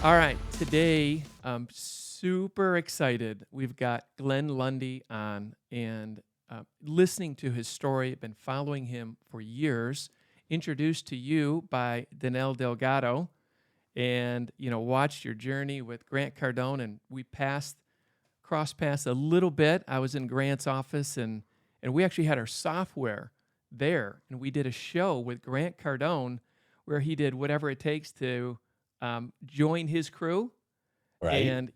All right, today I'm super excited. We've got Glenn Lundy on, and listening to his story, been following him for years. Introduced to you by Danelle Delgado, and watched your journey with Grant Cardone, and we cross paths a little bit. I was in Grant's office, and we actually had our software there, and we did a show with Grant Cardone where he did whatever it takes to join his crew, Right? and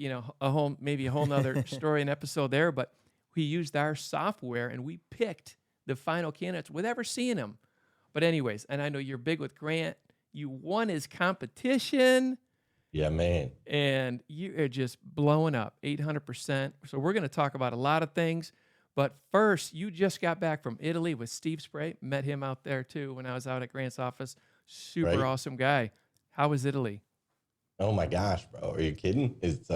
maybe a whole nother story and episode there. But we used our software and we picked the final candidates without ever seeing them. But anyways, and I know you're big with Grant. You won his competition Yeah, man. and you are just blowing up 800%. So we're going to talk about a lot of things. But first, you just got back from Italy with Steve Spray. Met him out there too when I was out at Grant's office. Super Right? awesome guy. How was Italy? Oh my gosh, bro. Are you kidding? It's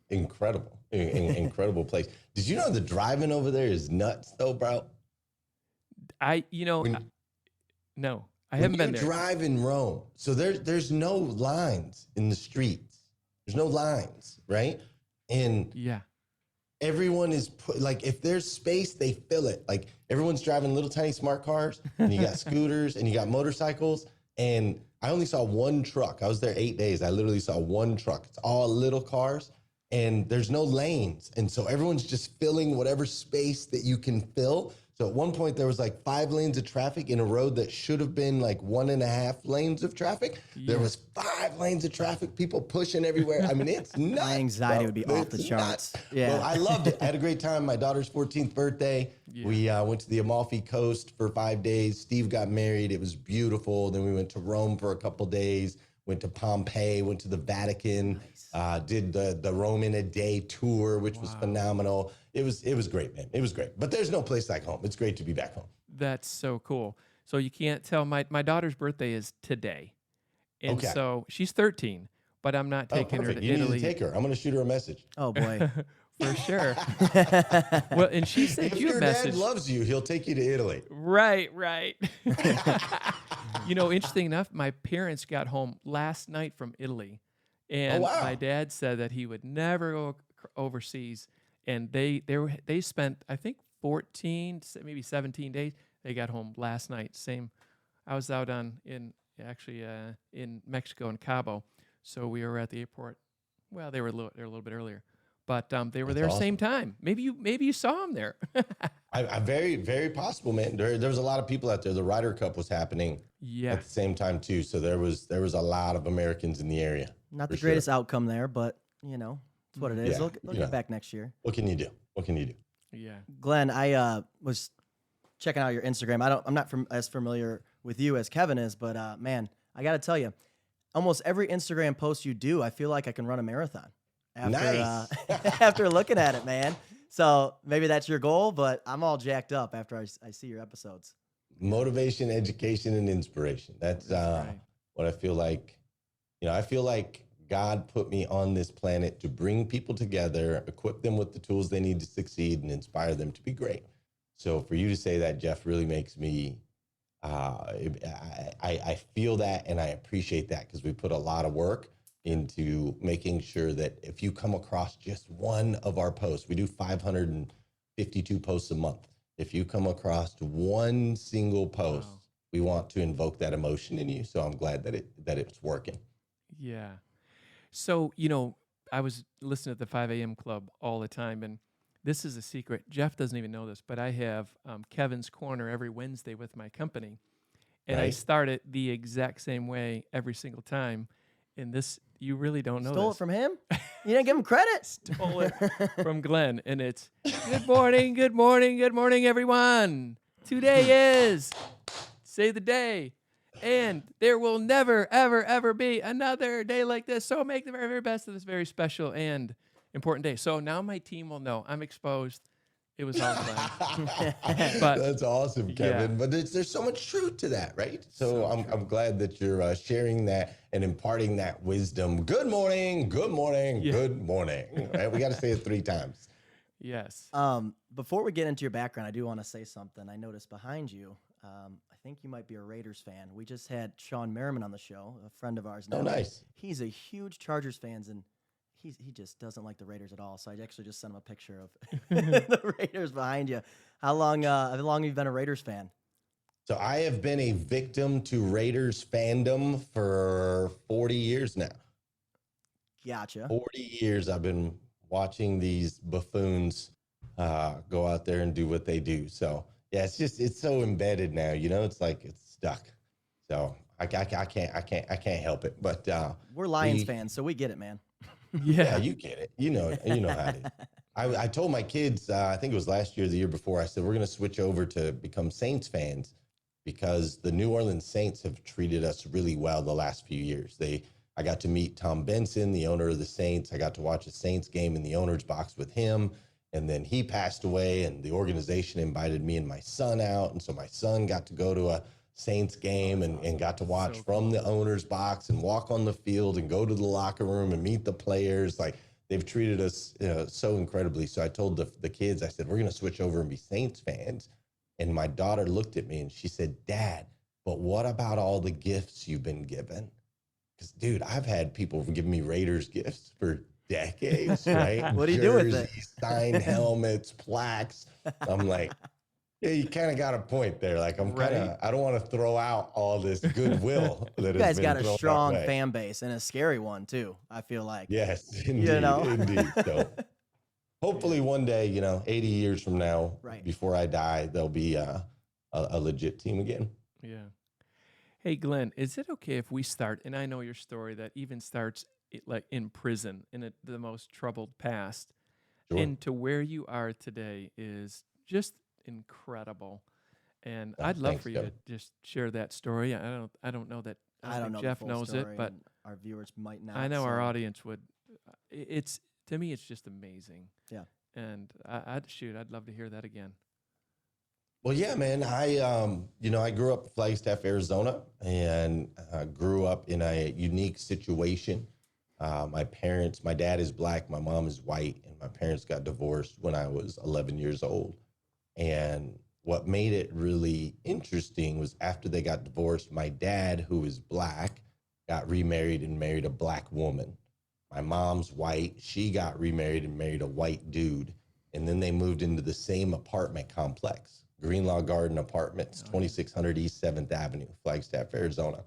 incredible. Incredible place. Did you know the driving over there is nuts though, bro? I, you know, When no, I when haven't you been there. drive in Rome, so there's no lines in the streets. There's no lines, right? And Yeah. everyone is like, if there's space, they fill it. Like everyone's driving little tiny smart cars, and you got scooters, and you got motorcycles. And I only saw one truck. I was there 8 days. I literally saw one truck. It's all little cars, and there's no lanes. And so everyone's just filling whatever space that you can fill. So at one point there was like 5 lanes of traffic in a road that should have been like 1.5 lanes of traffic. There Yeah. was 5 lanes of traffic, people pushing everywhere. I mean, it's nuts. My anxiety bro. would be off the It's charts. nuts. Yeah. Well, I loved it. I had a great time. My daughter's 14th birthday. Yeah. We went to the Amalfi Coast for 5 days. Steve got married. It was beautiful. Then we went to Rome for a couple days. Went to Pompeii. Went to the Vatican. Did the Rome in a Day tour, which was phenomenal. It was great, man. It was great. But there's no place like home. It's great to be back home. That's so cool. So you can't tell my daughter's birthday is today. And Okay. so she's 13, but I'm not Oh, taking her perfect. to You need Italy to take her. I'm going to shoot her a message. Oh boy. for sure. Well, and she sent If you a your message. dad loves you, he'll take you to Italy. Right. Interesting enough, my parents got home last night from Italy, and wow. my dad said that he would never go overseas, and they spent, I think, 14, maybe 17 days. They got home last night. Same. I was out in Mexico in Cabo, so we were at the airport. Well, they were a little bit earlier, but they were That's there same awesome. time. Maybe you saw them there. I very, very possible, man. There was a lot of people out there. The Ryder Cup was happening Yeah. at the same time too. So there was a lot of Americans in the area. Not the for sure. greatest outcome there, but it's what it is. Yeah, They'll get back next year. What can you do? What can you do? Yeah. Glenn, I was checking out your Instagram. I'm not as familiar with you as Kevin is, but man, I got to tell you, almost every Instagram post you do, I feel like I can run a marathon after Nice. after looking at it, man. So maybe that's your goal, but I'm all jacked up after I see your episodes. Motivation, education, and inspiration. That's right. what I feel like. I feel like God put me on this planet to bring people together, equip them with the tools they need to succeed, and inspire them to be great. So for you to say that, Jeff, really makes me, I feel that, and I appreciate that, because we put a lot of work into making sure that if you come across just one of our posts, we do 552 posts a month. If you come across one single post, Wow. we want to invoke that emotion in you. So I'm glad that it's working. Yeah. So, I was listening to the 5 a.m. Club all the time, and this is a secret. Jeff doesn't even know this, but I have Kevin's Corner every Wednesday with my company, and I Right. start it the exact same way every single time. And this, you really don't know Stole this. it from him? You didn't give him credit? Stole it from Glenn, and it's good morning, good morning, good morning, everyone. Today is, say the day, and there will never, ever, ever be another day like this. So make the very, very best of this very special and important day. So now my team will know I'm exposed. It was all Glenn. But That's awesome, Kevin. yeah. But there's so much truth to that, right? So I'm glad that you're sharing that and imparting that wisdom. Good morning, good morning, Yeah. good morning. Right? We got to say it 3 times. Yes. Before we get into your background, I do want to say something. I noticed behind you, I think you might be a Raiders fan. We just had Sean Merriman on the show, a friend of ours. Oh, Now. nice. He's a huge Chargers fan, and he just doesn't like the Raiders at all. So I actually just sent him a picture of the Raiders behind you. How long have you been a Raiders fan? So I have been a victim to Raiders fandom for 40 years now. Gotcha. 40 years I've been watching these buffoons go out there and do what they do. So yeah, it's so embedded now, it's like it's stuck. So I can't help it. But we're Lions fans, so we get it, man. Yeah, you get it. You know how it is. I told my kids, I think it was last year or the year before, I said, we're going to switch over to become Saints fans because the New Orleans Saints have treated us really well the last few years. I got to meet Tom Benson, the owner of the Saints. I got to watch a Saints game in the owner's box with him. And then he passed away and the organization invited me and my son out. And so my son got to go to a Saints game and got to watch from the owner's box and walk on the field and go to the locker room and meet the players. Like they've treated us so incredibly. So I told the kids, I said, we're going to switch over and be Saints fans. And my daughter looked at me and she said, Dad, but what about all the gifts you've been given? Because, dude, I've had people give me Raiders gifts for decades, right? What do you do with it? Jerseys, signed helmets, plaques. I'm like, yeah, you kind of got a point there. Like, I don't want to throw out all this goodwill that you guys has been got a thrown strong our way. fan base and a scary one, too, I feel like. Yes, indeed, indeed. So hopefully one day, 80 years from now, before I die, there'll be a legit team again. Yeah. Hey, Glenn, is it okay if we start, and I know your story that even starts like in prison, in the most troubled past, Sure. into where you are today is just incredible. And Oh, I'd love thanks, for you Kevin. to just share that story. I don't know that I don't think know Jeff the full knows story, it, but and our viewers might not. I know our so- audience would. It's to me, it's just amazing. Yeah. And I'd love to hear that again. Well, yeah, man. I grew up in Flagstaff, Arizona, and grew up in a unique situation. My dad is black, my mom is white, and my parents got divorced when I was 11 years old. And what made it really interesting was after they got divorced, my dad, who is black, got remarried and married a black woman. My mom's white. She got remarried and married a white dude. And then they moved into the same apartment complex, Greenlaw Garden Apartments, 2600 East 7th Avenue, Flagstaff, Arizona.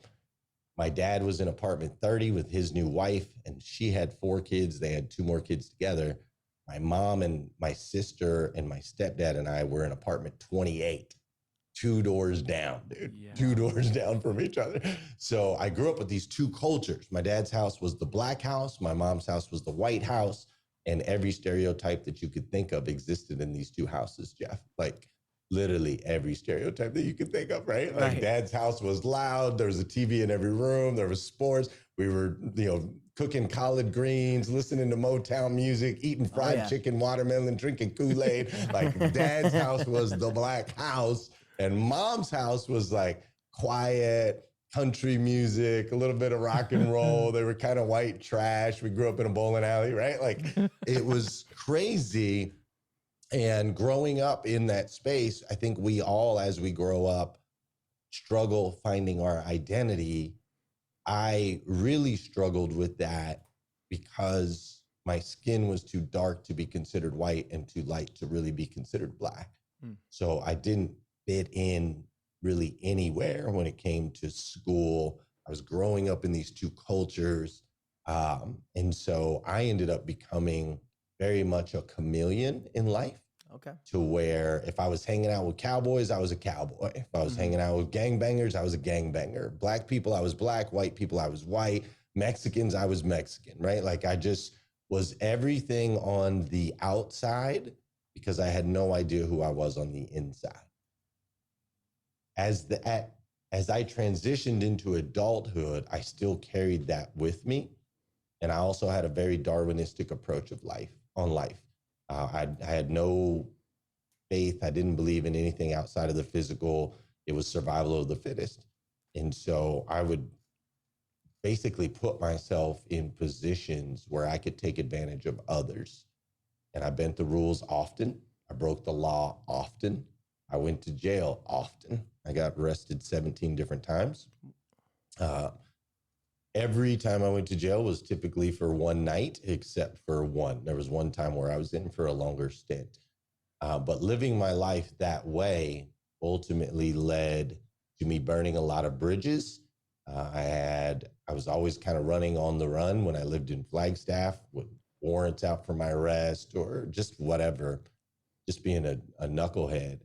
My dad was in apartment 30 with his new wife, and she had 4 kids. They had 2 more kids together. My mom and my sister and my stepdad and I were in apartment 28, 2 doors down, dude. Yeah. 2 doors down from each other. So I grew up with these 2 cultures. My dad's house was the black house. My mom's house was the white house. And every stereotype that you could think of existed in these 2 houses, Jeff. Like literally every stereotype that you could think of, right? Like Right. Dad's house was loud. There was a TV in every room. There was sports. We were, cooking collard greens, listening to Motown music, eating fried chicken, watermelon, drinking Kool-Aid. Like Dad's house was the black house, and Mom's house was like quiet, country music, a little bit of rock and roll. They were kind of white trash. We grew up in a bowling alley, right? Like it was crazy. And growing up in that space, I think we all, as we grow up, struggle finding our identity. I really struggled with that because my skin was too dark to be considered white and too light to really be considered black. So I didn't fit in really anywhere when it came to school. I was growing up in these 2 cultures. And so I ended up becoming very much a chameleon in life. Okay. To where if I was hanging out with cowboys, I was a cowboy. If I was hanging out with gangbangers, I was a gangbanger. Black people, I was black. White people, I was white. Mexicans, I was Mexican, right? Like I just was everything on the outside because I had no idea who I was on the inside. As I transitioned into adulthood, I still carried that with me. And I also had a very Darwinistic approach of life. I had no faith. I didn't believe in anything outside of the physical. It was survival of the fittest. And so I would basically put myself in positions where I could take advantage of others. And I bent the rules often. I broke the law often. I went to jail often. I got arrested 17 different times. Every time I went to jail was typically for one night, except for one. There was one time where I was in for a longer stint. But living my life that way ultimately led to me burning a lot of bridges. I was always kind of running on the run when I lived in Flagstaff with warrants out for my arrest or just whatever, just being a knucklehead.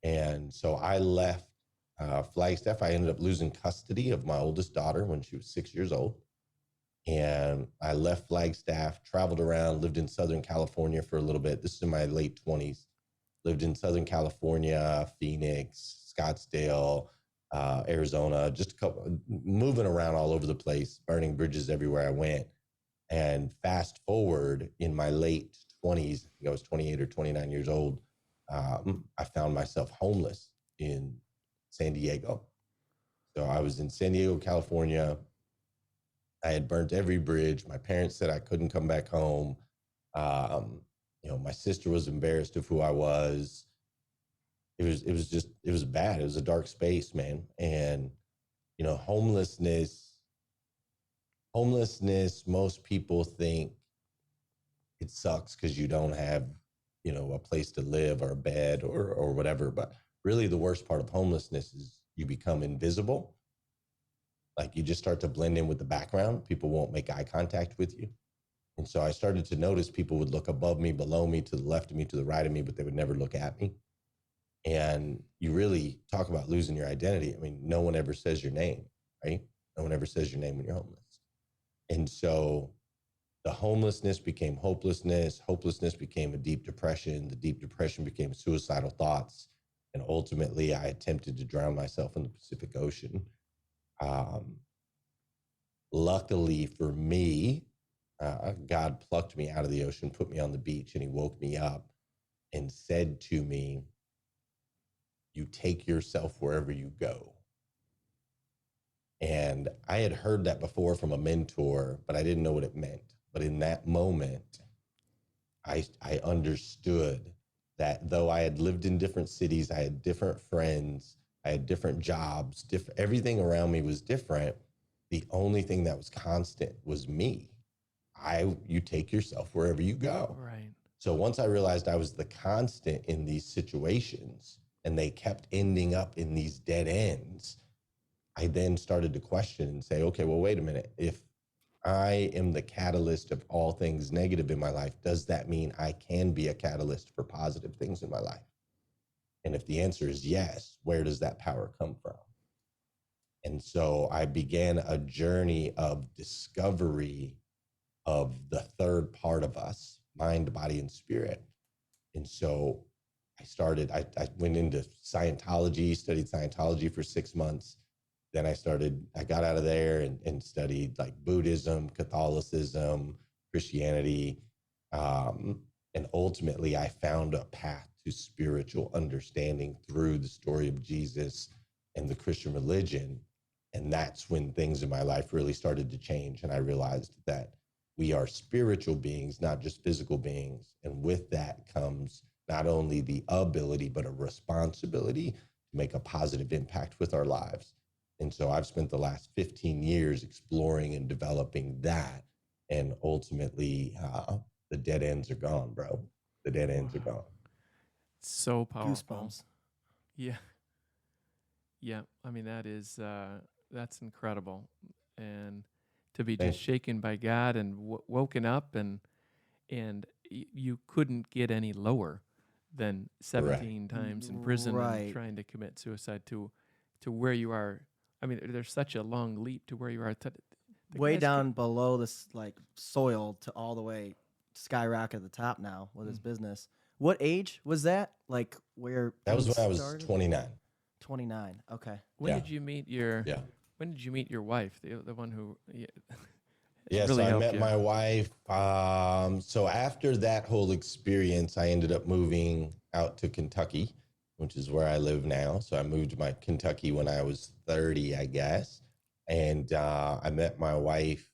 And so I left Flagstaff. I ended up losing custody of my oldest daughter when she was 6 years old. And I left Flagstaff, traveled around, lived in Southern California for a little bit. This is in my late 20s. Lived in Southern California, Phoenix, Scottsdale, Arizona, just moving around all over the place, burning bridges everywhere I went. And fast forward in my late 20s, I think I was 28 or 29 years old, I found myself homeless in San Diego. So I was in San Diego, California. I had burnt every bridge. My parents said I couldn't come back home. My sister was embarrassed of who I was. It was bad. It was a dark space, man. And, homelessness, most people think it sucks because you don't have, a place to live or a bed or whatever. But really the worst part of homelessness is you become invisible. Like you just start to blend in with the background. People won't make eye contact with you. And so I started to notice people would look above me, below me, to the left of me, to the right of me, but they would never look at me. And you really talk about losing your identity. I mean, no one ever says your name, right? No one ever says your name when you're homeless. And so the homelessness became hopelessness. Hopelessness became a deep depression. The deep depression became suicidal thoughts. And ultimately, I attempted to drown myself in the Pacific Ocean. Luckily for me, God plucked me out of the ocean, put me on the beach, and he woke me up and said to me, "You take yourself wherever you go." And I had heard that before from a mentor, but I didn't know what it meant. But in that moment, I understood that though I had lived in different cities, I had different friends, I had different jobs, everything around me was different. The only thing that was constant was me. You take yourself wherever you go. Right. So once I realized I was the constant in these situations and they kept ending up in these dead ends, I then started to question and say, okay, well, wait a minute. If I am the catalyst of all things negative in my life, does that mean I can be a catalyst for positive things in my life? And if the answer is yes, where does that power come from? And so I began a journey of discovery of the third part of us, mind, body, and spirit. And so I went into Scientology, studied Scientology for 6 months. Then I got out of there and studied like Buddhism, Catholicism, Christianity. And ultimately I found a path to spiritual understanding through the story of Jesus and the Christian religion. And that's when things in my life really started to change. And I realized that we are spiritual beings, not just physical beings. And with that comes not only the ability, but a responsibility to make a positive impact with our lives. And so I've spent the last 15 years exploring and developing that. And ultimately, the dead ends are gone, bro. The dead ends are gone. So powerful. Goosebumps. Yeah. Yeah. I mean, that's incredible. And to be just shaken by God and woken up and you couldn't get any lower than 17 times in prison and trying to commit suicide to where you are. I mean, there's such a long leap to where you are. Way down below this like soil to all the way skyrocket at the top now with his business. What age was that? Like where that was when I was started? 29. 29. Okay. When did you meet your When did you meet your wife? The one who Yeah, really so I helped met you. my wife. So after that whole experience, I ended up moving out to Kentucky, which is where I live now. So I moved to Kentucky when I was 30, I guess. And I met my wife.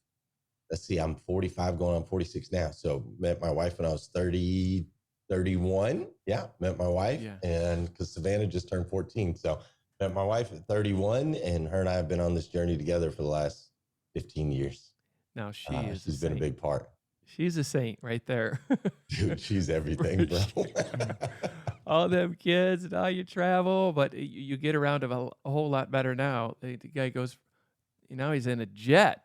Let's see, I'm 45 going on 46 now. So met my wife when I was 30, 31. Yeah, met my wife. Yeah. And because Savannah just turned 14. So met my wife at 31, and her and I have been on this journey together for the last 15 years. Now she is She's been a big part. She's a saint right there. Dude, she's everything, bro. All them kids and all you travel, but you get around him a whole lot better now. The guy goes, now he's in a jet.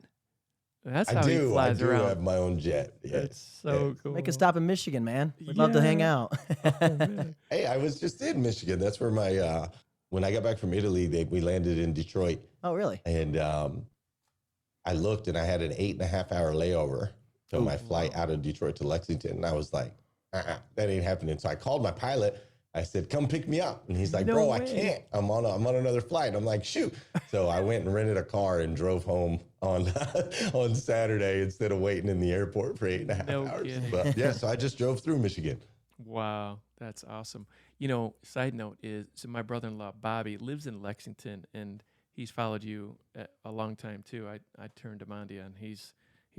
That's how he flies around. I do have my own jet. Yeah. It's so cool. Make a stop in Michigan, man. We'd love to hang out. Hey, I was just in Michigan. That's where my when I got back from Italy, we landed in Detroit. Oh, really? And I looked, and I had an 8.5-hour layover till my flight out of Detroit to Lexington. And I was like, that ain't happening. So I called my pilot. I said, come pick me up. And he's like, bro, I can't. I'm on another flight. I'm like, shoot. So I went and rented a car and drove home on on Saturday instead of waiting in the airport for 8.5 hours. Kidding. But yeah, so I just drove through Michigan. Wow, that's awesome. Side note is, so my brother-in-law, Bobby, lives in Lexington, and he's followed you a long time too. I turned him on to you, and he's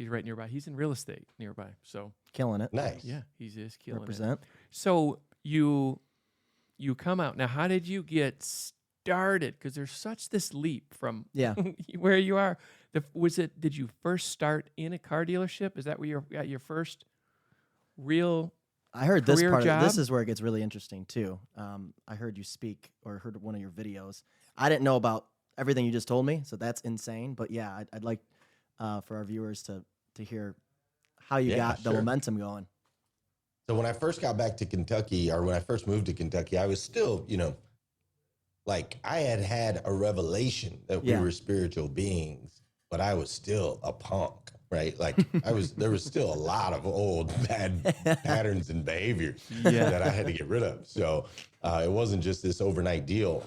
right nearby. He's in real estate nearby. So killing it. Nice. yeah, he is killing Represent. it. So you come out. Now, how did you get started? Because there's such this leap from where you are. Did you first start in a car dealership? Is that where you got your first real I heard this career part. job? This is where it gets really interesting too. I heard you speak or heard one of your videos. I didn't know about everything you just told me, so that's insane. But yeah, I'd like for our viewers to hear how you got the momentum going. So when I first got back to Kentucky, or when I first moved to Kentucky, I was still, like I had a revelation that we were spiritual beings, but I was still a punk, right? Like there was still a lot of old bad patterns and behaviors that I had to get rid of. So it wasn't just this overnight deal.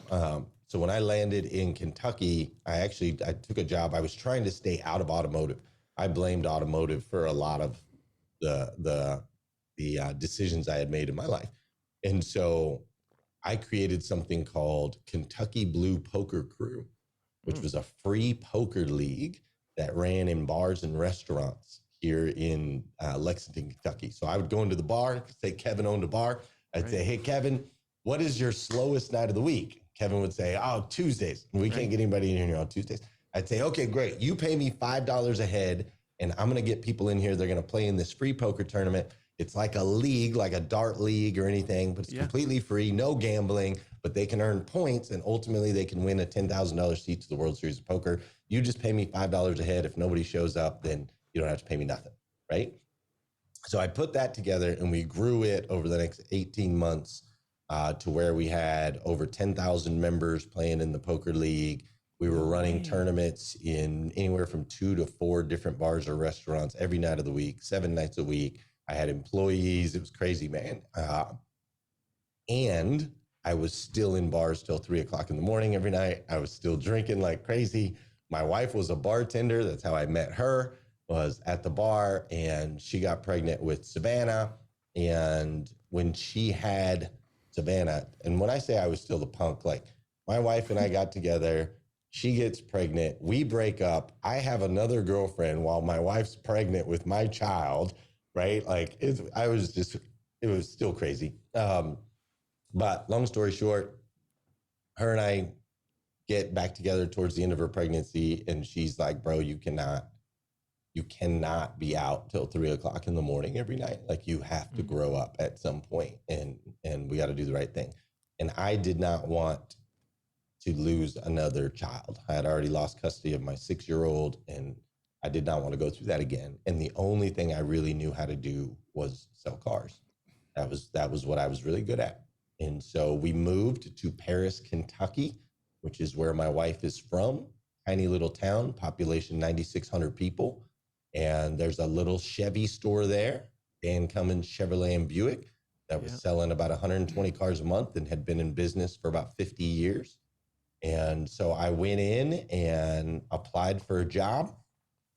So when I landed in Kentucky, I took a job. I was trying to stay out of automotive. I blamed automotive for a lot of the decisions I had made in my life. And so I created something called Kentucky Blue Poker Crew, which was a free poker league that ran in bars and restaurants here in Lexington, Kentucky. So I would go into the bar, say Kevin owned a bar. I'd say, hey, Kevin, what is your slowest night of the week? Kevin would say, oh, Tuesdays. We can't get anybody in here on Tuesdays. I'd say, okay, great. You pay me $5 a head, and I'm going to get people in here. They're going to play in this free poker tournament. It's like a league, like a dart league or anything, but it's completely free, no gambling, but they can earn points, and ultimately they can win a $10,000 seat to the World Series of Poker. You just pay me $5 a head. If nobody shows up, then you don't have to pay me nothing, right? So I put that together, and we grew it over the next 18 months to where we had over 10,000 members playing in the poker league. We were running tournaments in anywhere from 2 to 4 different bars or restaurants every night of the week, 7 nights a week. I had employees. It was crazy, man. And I was still in bars till 3 o'clock in the morning every night. I was still drinking like crazy. My wife was a bartender. That's how I met her, was at the bar, and she got pregnant with Savannah. And when she had Savannah, and when I say I was still the punk, like my wife and I got together, she gets pregnant, we break up. I have another girlfriend while my wife's pregnant with my child. Right? Like it was still crazy. But long story short, her and I get back together towards the end of her pregnancy, and she's like, bro, you cannot be out till 3 o'clock in the morning every night. Like you have to grow up at some point, and we got to do the right thing. And I did not want to lose another child. I had already lost custody of my 6-year-old, and I did not want to go through that again. And the only thing I really knew how to do was sell cars. That was what I was really good at. And so we moved to Paris, Kentucky, which is where my wife is from. Tiny little town, population 9,600 people. And there's a little Chevy store there, Dan Cummins Chevrolet and Buick, that was selling about 120 cars a month and had been in business for about 50 years. And so I went in and applied for a job.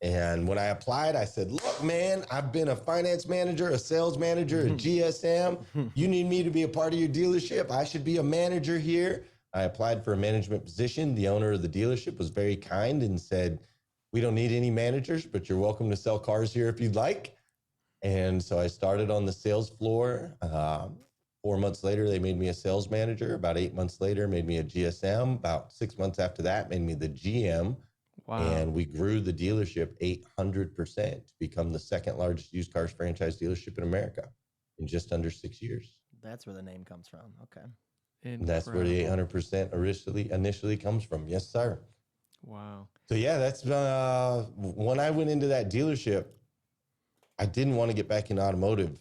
And when I applied, I said, look, man, I've been a finance manager, a sales manager, a GSM. You need me to be a part of your dealership. I should be a manager here. I applied for a management position. The owner of the dealership was very kind and said, we don't need any managers, but you're welcome to sell cars here if you'd like. And so I started on the sales floor. 4 months later, they made me a sales manager. About 8 months later, made me a GSM. About 6 months after that, made me the GM. Wow. And we grew the dealership 800% to become the second largest used cars franchise dealership in America in just under 6 years. That's where the name comes from. Okay. And that's where the 800% initially comes from. Yes, sir. Wow. So yeah, that's when I went into that dealership, I didn't want to get back in automotive.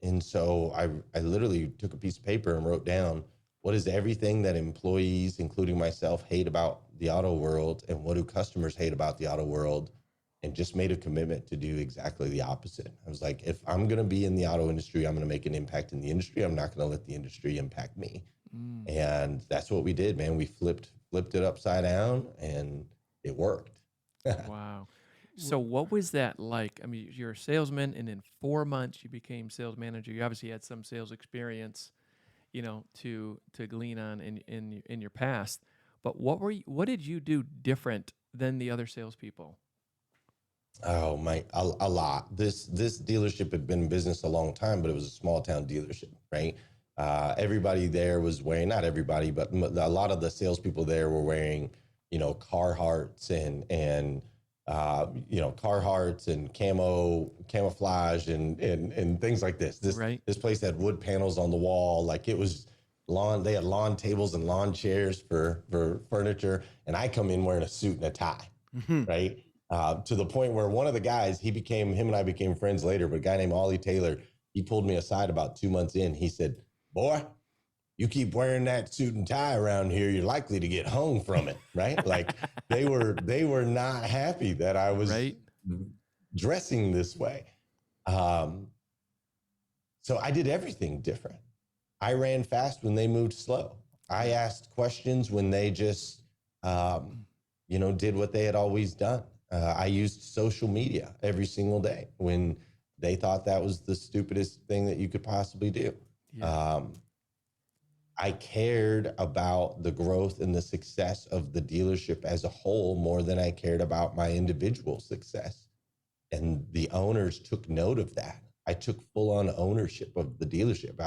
And so I literally took a piece of paper and wrote down, what is everything that employees, including myself, hate about the auto world, and what do customers hate about the auto world? And just made a commitment to do exactly the opposite. I was like, if I'm going to be in the auto industry, I'm going to make an impact in the industry. I'm not going to let the industry impact me. And that's what we did, man. We flipped it upside down, and it worked. Wow. So what was that like? I mean, you're a salesman, and in 4 months you became sales manager. You obviously had some sales experience, you know, to glean on in your past. But what did you do different than the other salespeople? Oh my, a lot. This dealership had been in business a long time, but it was a small town dealership, right? Everybody there was wearing, not everybody, but a lot of the salespeople there were wearing, you know, Carhartts and Carhartts and camouflage and things like this. This place had wood panels on the wall. Like it was lawn. They had lawn tables and lawn chairs for furniture. And I come in wearing a suit and a tie, right? To the point where one of the guys, him and I became friends later, but a guy named Ollie Taylor, he pulled me aside about 2 months in. He said, boy, you keep wearing that suit and tie around here, you're likely to get hung from it, right? Like they were not happy that I was dressing this way. So I did everything different. I ran fast when they moved slow. I asked questions when they just, did what they had always done. I used social media every single day when they thought that was the stupidest thing that you could possibly do. Yeah. I cared about the growth and the success of the dealership as a whole more than I cared about my individual success. And the owners took note of that. I took full-on ownership of the dealership.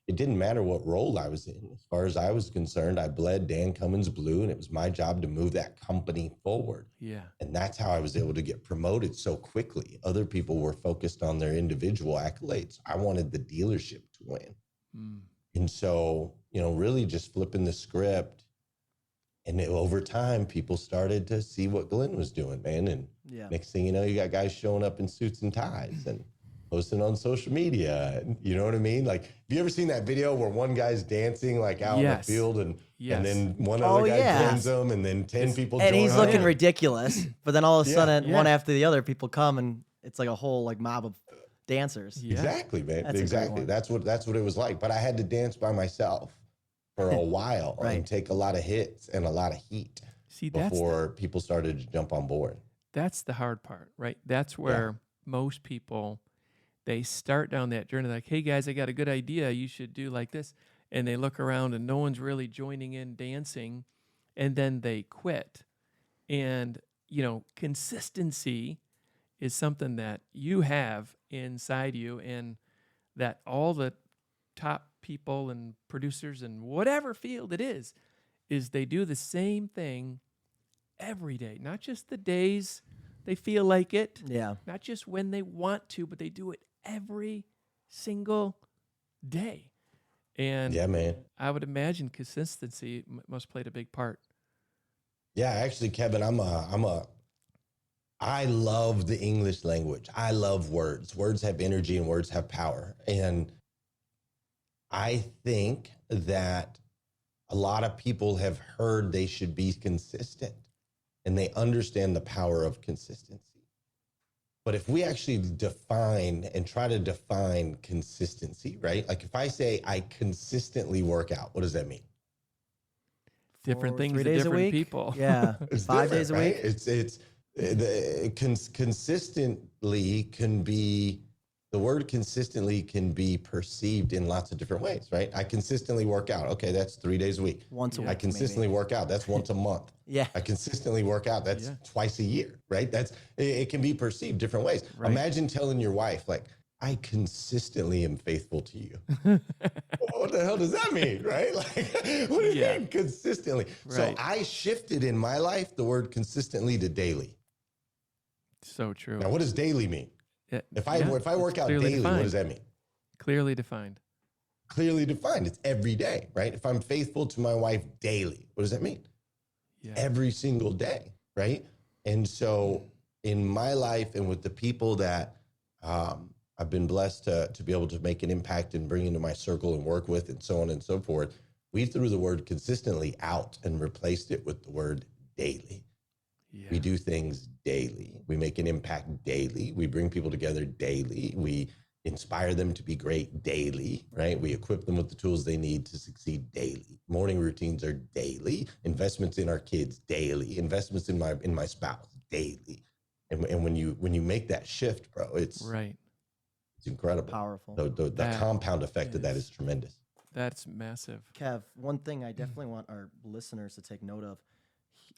It didn't matter what role I was in. As far as I was concerned, I bled Dan Cummins blue, and it was my job to move that company forward. Yeah. And that's how I was able to get promoted so quickly. Other people were focused on their individual accolades. I wanted the dealership to win. And so, really just flipping the script. And over time, people started to see what Glenn was doing, man. And next thing you know, you got guys showing up in suits and ties and posting on social media. You know what I mean? Like, have you ever seen that video where one guy's dancing like out in the field and then one other guy joins them and then 10 people join him? And he's looking ridiculous. But then all of a sudden, one after the other, people come and it's like a whole like mob of dancers. Yeah. Exactly, man. Exactly. That's what it was like. But I had to dance by myself for a while and take a lot of hits and a lot of heat before people started to jump on board. That's the hard part, right? That's where most people, they start down that journey like, hey guys, I got a good idea. You should do like this. And they look around and no one's really joining in dancing. And then they quit. And, consistency is something that you have inside you, and that all the top people and producers in whatever field it is they do the same thing every day, not just the days they feel like it, not just when they want to, but they do it every single day. And man, I would imagine consistency must played a big part. Yeah, actually, Kevin, I love the English language. I love words. Words have energy and words have power. And I think that a lot of people have heard they should be consistent and they understand the power of consistency. But if we actually try to define consistency, right? Like if I say I consistently work out, what does that mean? Different things to different people. Yeah, 5 days a week. Consistently can be, the word consistently can be perceived in lots of different ways, right? I consistently work out. Okay, that's 3 days a week. Once a week. I consistently work out. That's once a month. I consistently work out. That's twice a year, right? It can be perceived different ways. Right. Imagine telling your wife, like, I consistently am faithful to you. What the hell does that mean, right? Like, what do you Yeah. mean consistently? So Right. I shifted in my life the word consistently to daily. So true. Now, what does daily mean? Yeah, If I it's work out clearly daily, what does defined. that mean? Clearly defined. Clearly defined. It's every day, right? If I'm faithful to my wife daily, what does that mean? Yeah. Every single day, right? And so in my life and with the people that I've been blessed to be able to make an impact and bring into my circle and work with and so on and so forth, we threw the word consistently out and replaced it with the word daily. Yeah. We do things daily. We make an impact daily. We bring people together daily. We inspire them to be great daily, right? We equip them with the tools they need to succeed daily. Morning routines are daily. Investments in our kids daily. Investments in my spouse daily. And when you make that shift, bro, it's Right. incredible. Powerful. The That compound effect of that is- is tremendous. That's massive. Kev, one thing I definitely want our listeners to take note of.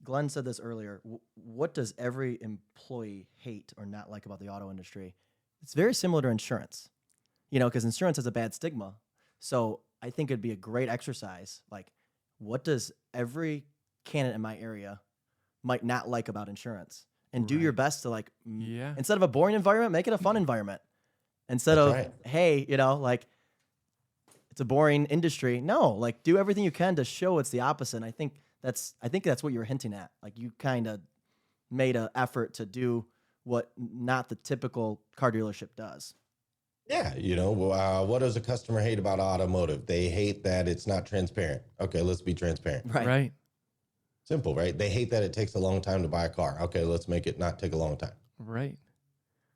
Glenn said this earlier. What does every employee hate or not like about the auto industry? It's very similar to insurance, because insurance has a bad stigma. So I think it'd be a great exercise. Like, what does every candidate in my area might not like about insurance? And do your Right. best to Yeah. instead of a boring environment, make it a fun environment. Instead That's of, right. hey, it's a boring industry. No, like do everything you can to show it's the opposite. And I think that's what you were hinting at. Like you kind of made an effort to do what not the typical car dealership does. Yeah, what does a customer hate about automotive? They hate that it's not transparent. Okay, let's be transparent. Right. Right. Simple, right? They hate that it takes a long time to buy a car. Okay, let's make it not take a long time, Right.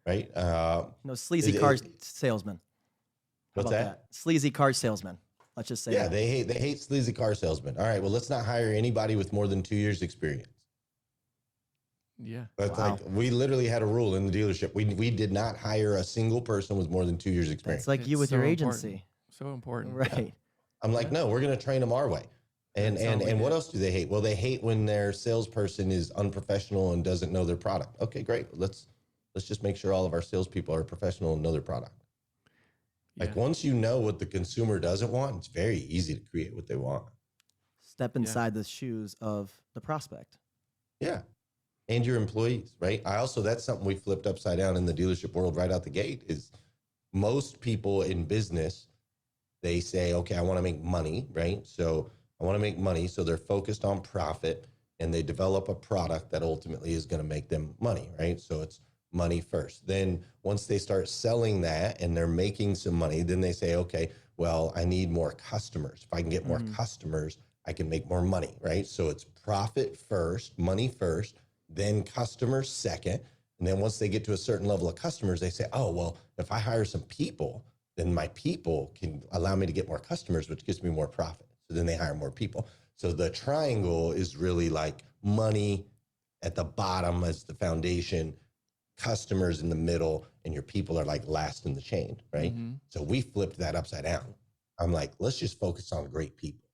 right? Sleazy It- car it- salesman. How What's about that? Sleazy car salesman. Let's just say Yeah, that. they hate sleazy car salesmen. All right, well, let's not hire anybody with more than 2 years experience. Yeah. That's Wow. like we literally had a rule in the dealership. We did not hire a single person with more than 2 years experience. That's like you It's with your so agency. important. So important. Right. I'm like, no, we're going to train them our way. And That's all we what did. else do they hate? Well, they hate when their salesperson is unprofessional and doesn't know their product. Okay, great. Let's just make sure all of our salespeople are professional and know their product. Like Yeah. once you know what the consumer doesn't want, it's very easy to create what they want. Step inside the shoes of the prospect. Yeah. And your employees, right? That's something we flipped upside down in the dealership world right out the gate is most people in business, they say, okay, I want to make money, right? So I want to make money. So they're focused on profit and they develop a product that ultimately is going to make them money, right? So it's money first. Then once they start selling that and they're making some money, then they say, okay, well, I need more customers. If I can get more customers, I can make more money, right? So it's profit first, money first, then customers second. And then once they get to a certain level of customers, they say, oh, well, if I hire some people, then my people can allow me to get more customers, which gives me more profit. So then they hire more people. So the triangle is really like money at the bottom as the foundation, customers in the middle, and your people are like last in the chain, right? So we flipped that upside down. I'm like, let's just focus on great people.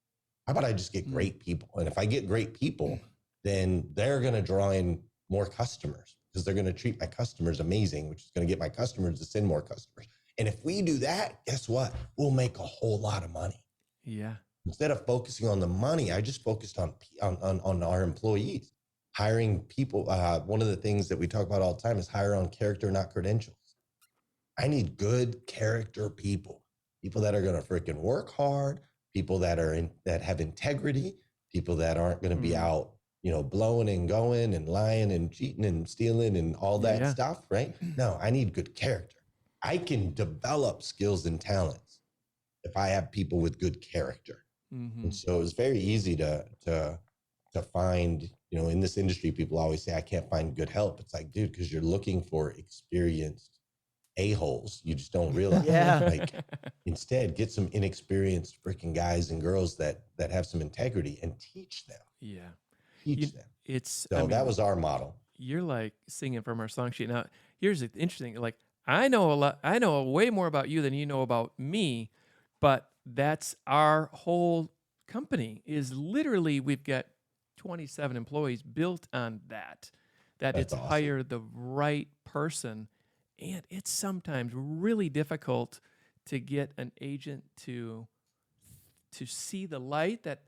How about I just get great people? And if I get great people, then they're going to draw in more customers because they're going to treat my customers amazing, which is going to get my customers to send more customers. And if we do that, guess what? We'll make a whole lot of money. Yeah. Instead of focusing on the money, I just focused on our employees, hiring people. One of the things that we talk about all the time is hire on character, not credentials. I need good character people that are going to freaking work hard, people that have integrity, people that aren't going to be out, blowing and going and lying and cheating and stealing and all that stuff, right? No, I need good character. I can develop skills and talents if I have people with good character. And so it's very easy to find, in this industry, people always say, I can't find good help. It's like, dude, because you're looking for experienced a-holes. You just don't realize. Yeah. Like instead, get some inexperienced freaking guys and girls that have some integrity and teach them. Yeah. Teach them. It's, So that was our model. You're like singing from our song sheet. Now, here's the interesting, like, I know way more about you than you know about me, but that's our whole company is literally, we've got 27 employees built on that That's it's awesome. hire the right person. And it's sometimes really difficult to get an agent to see the light that,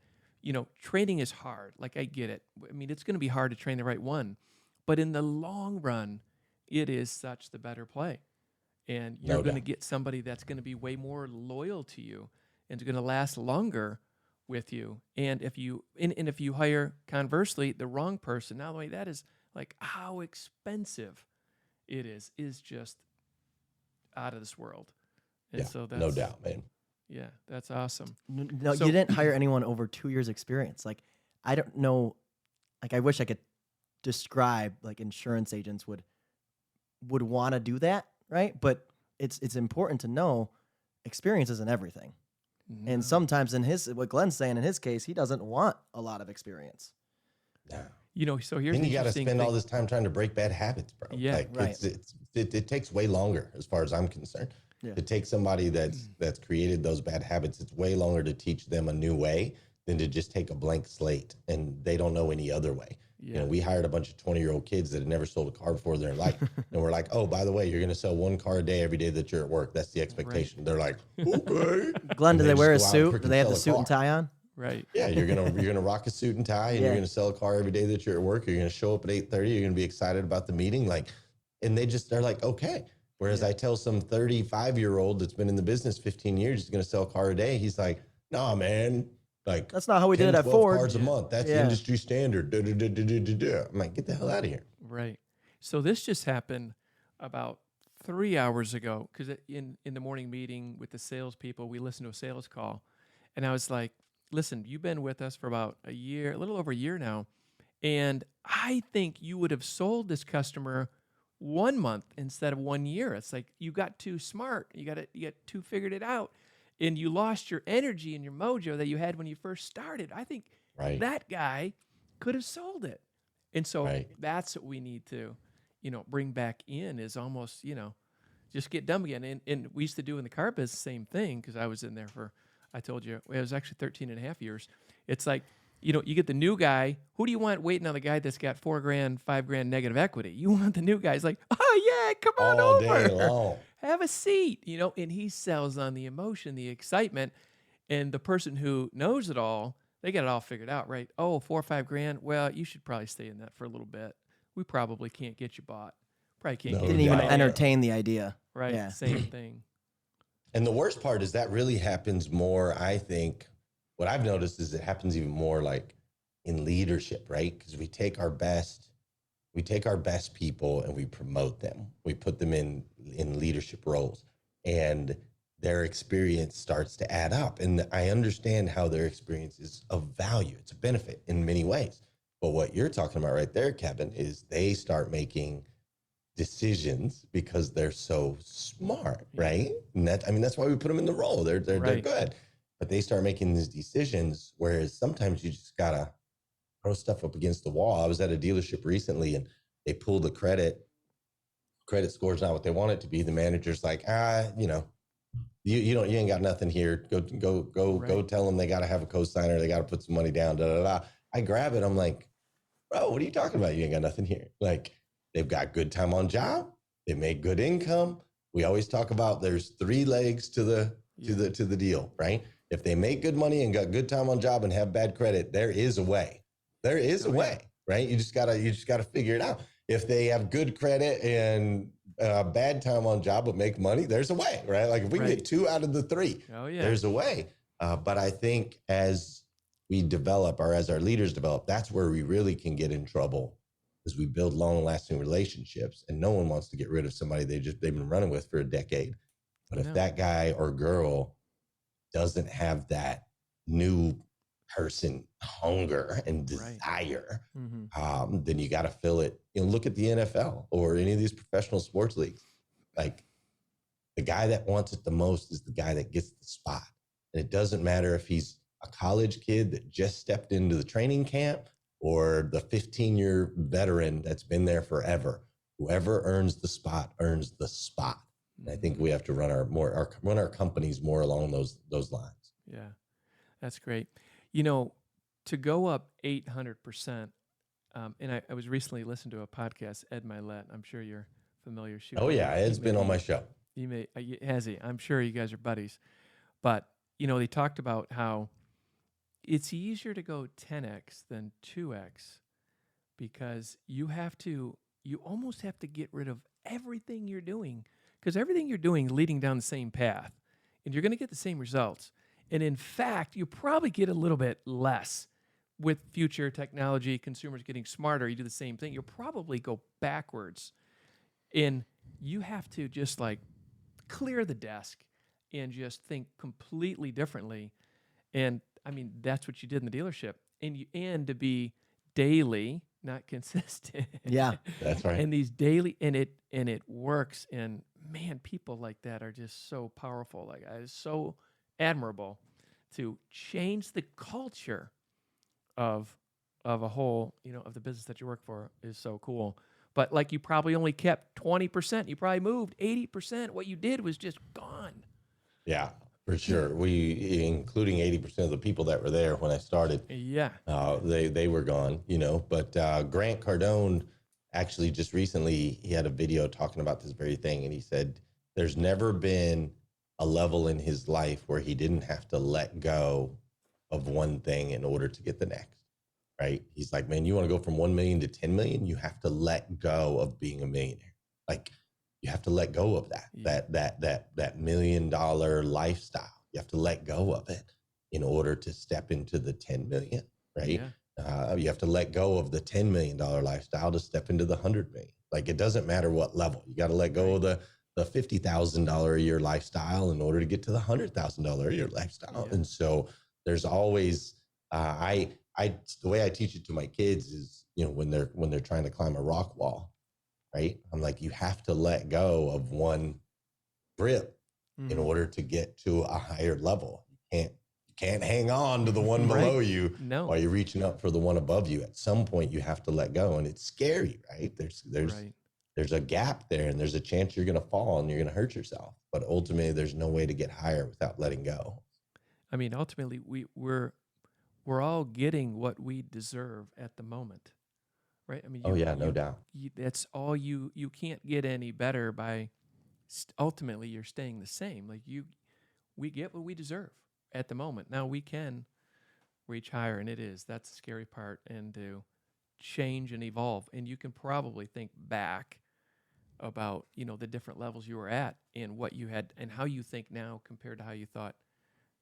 training is hard. Like, I get it. I mean, it's going to be hard to train the right one, but in the long run, it is such the better play. And you're No going to doubt. get somebody that's going to be way more loyal to you and is going to last longer with you. And if you hire, conversely, the wrong person, not only that, is like how expensive it is just out of this world. And Yeah, so no doubt, man. yeah, that's awesome. No, So- you didn't hire anyone over 2 years experience. Like, I don't know. Like, I wish I could describe like insurance agents would want to do that, right? But it's important to know experience isn't everything. No. And sometimes what Glenn's saying in his case, he doesn't want a lot of experience. No. So here's Then the you got to interesting spend all thing. this time trying to break bad habits, bro. Yeah, like, right. It takes way longer, as far as I'm concerned. Yeah. To take somebody that's created those bad habits, it's way longer to teach them a new way than to just take a blank slate and they don't know any other way. Yeah. We hired a bunch of 20-year-old kids that had never sold a car before in their life. And we're like, oh, by the way, you're going to sell one car a day every day that you're at work. That's the expectation. They're like, okay. Glenn, And do they wear a just go out and suit? Do they have the freaking suit sell a and car. tie on? Right. Yeah, you're gonna rock a suit and tie, and Yeah. you're gonna sell a car every day that you're at work. You're gonna show up at 8:30. You're gonna be excited about the meeting, and they're like, okay. Whereas I tell some 35-year-old that's been in the business 15 years, he's gonna sell a car a day. He's like, nah, man, like That's not how we did 10, it at 12 Ford. cars a month. That's Yeah. industry standard. Da, da, da, da, da, da, da. I'm like, get the hell out of here. Right. So this just happened about 3 hours ago, because in the morning meeting with the salespeople, we listened to a sales call, and I was like, listen, you've been with us for about a year, a little over a year now, and I think you would have sold this customer 1 month instead of 1 year. It's like you got too smart. You got too figured it out, and you lost your energy and your mojo that you had when you first started. I think Right. that guy could have sold it. And so Right. that's what we need to, bring back in, is almost, just get dumb again. And we used to do in the car business, same thing, because I was in there for, I told you, it was actually 13 and a half years. It's like, you get the new guy. Who do you want waiting on the guy that's got $4,000, $5,000 negative equity? You want the new guy. He's like, oh, yeah, come on All over. day long. Have a seat, and he sells on the emotion, the excitement. And the person who knows it all, they got it all figured out, right? Oh, $4 or $5,000. Well, you should probably stay in that for a little bit. We probably can't get you bought. Probably can't No get Didn't you even doubt. bought. entertain the idea. Right. Yeah. Same thing. And the worst part is that really happens more, I think, what I've noticed is it happens even more like in leadership, right? Because we take our best people and we promote them. We put them in leadership roles, and their experience starts to add up. And I understand how their experience is of value. It's a benefit in many ways. But what you're talking about right there, Kevin, is they start making decisions because they're so smart, right? And that's why we put them in the role. They're Right. good, but they start making these decisions. Whereas sometimes you just gotta throw stuff up against the wall. I was at a dealership recently, and they pulled the credit score's not what they want it to be. The manager's like, you ain't got nothing here. Go Right. tell them they got to have a co-signer. They got to put some money down. Da, da, da. I grab it. I'm like, bro, what are you talking about? You ain't got nothing here. Like, they've got good time on job. They make good income. We always talk about there's 3 legs to the deal, right? If they make good money and got good time on job and have bad credit, there is a way. There is a way, right? You just gotta figure it out. If they have good credit and bad time on job but make money, there's a way, right? Like if we can Right. get 2 out of the 3, Oh, yeah. there's a way. But I think as we develop, or as our leaders develop, that's where we really can get in trouble, as we build long-lasting relationships, and no one wants to get rid of somebody they've been running with for a decade. But if No. that guy or girl doesn't have that new person hunger and Right. desire, Mm-hmm. then you got to fill it. Look at the NFL or any of these professional sports leagues. Like, the guy that wants it the most is the guy that gets the spot. And it doesn't matter if he's a college kid that just stepped into the training camp or the 15-year veteran that's been there forever. Whoever earns the spot earns the spot. And I think we have to run our companies more along those lines. Yeah, that's great. To go up 800%, and I was recently listening to a podcast, Ed Milet. I'm sure you're familiar. Shoot, Oh yeah, he it's been on my show. Has he? I'm sure you guys are buddies. But, they talked about how it's easier to go 10x than 2x because you almost have to get rid of everything you're doing because everything you're doing is leading down the same path and you're going to get the same results. And in fact, you probably get a little bit less with future technology, consumers getting smarter. You do the same thing. You'll probably go backwards. And you have to just like clear the desk and just think completely differently. And I mean, that's what you did in the dealership. And to be daily, not consistent. Yeah. That's right. And these daily, and it works. And man, people like that are just so powerful. Like, it's so admirable to change the culture of a whole, of the business that you work for is so cool. But like, you probably only kept 20%. You probably moved 80%. What you did was just gone. Yeah, for sure. We, including 80% of the people that were there when I started, Yeah. they were gone, But Grant Cardone actually just recently, he had a video talking about this very thing. And he said, there's never been a level in his life where he didn't have to let go of one thing in order to get the next, right? He's like, man, you want to go from 1 million to 10 million? You have to let go of being a millionaire. Like, you have to let go of that, Yeah. that $1 million lifestyle. You have to let go of it in order to step into the 10 million, right? Yeah. You have to let go of the $10 million lifestyle to step into the 100 million. Like, it doesn't matter what level. You got to let go of the $50,000 a year lifestyle in order to get to the $100,000 a year lifestyle. Yeah. And so there's always, the way I teach it to my kids is, when they're trying to climb a rock wall, right? I'm like, you have to let go of one grip in order to get to a higher level. You can't hang on to the one below you while you're reaching up for the one above you. At some point, you have to let go, and it's scary, right? There's a gap there, and there's a chance you're going to fall and you're going to hurt yourself. But ultimately, there's no way to get higher without letting go. I mean, ultimately, we're all getting what we deserve at the moment, right? I mean, no doubt. That's all you can't get any better by. Ultimately, you're staying the same. Like we get what we deserve at the moment. Now we can reach higher, and that's the scary part, and to change and evolve. And you can probably think back about the different levels you were at and what you had and how you think now compared to how you thought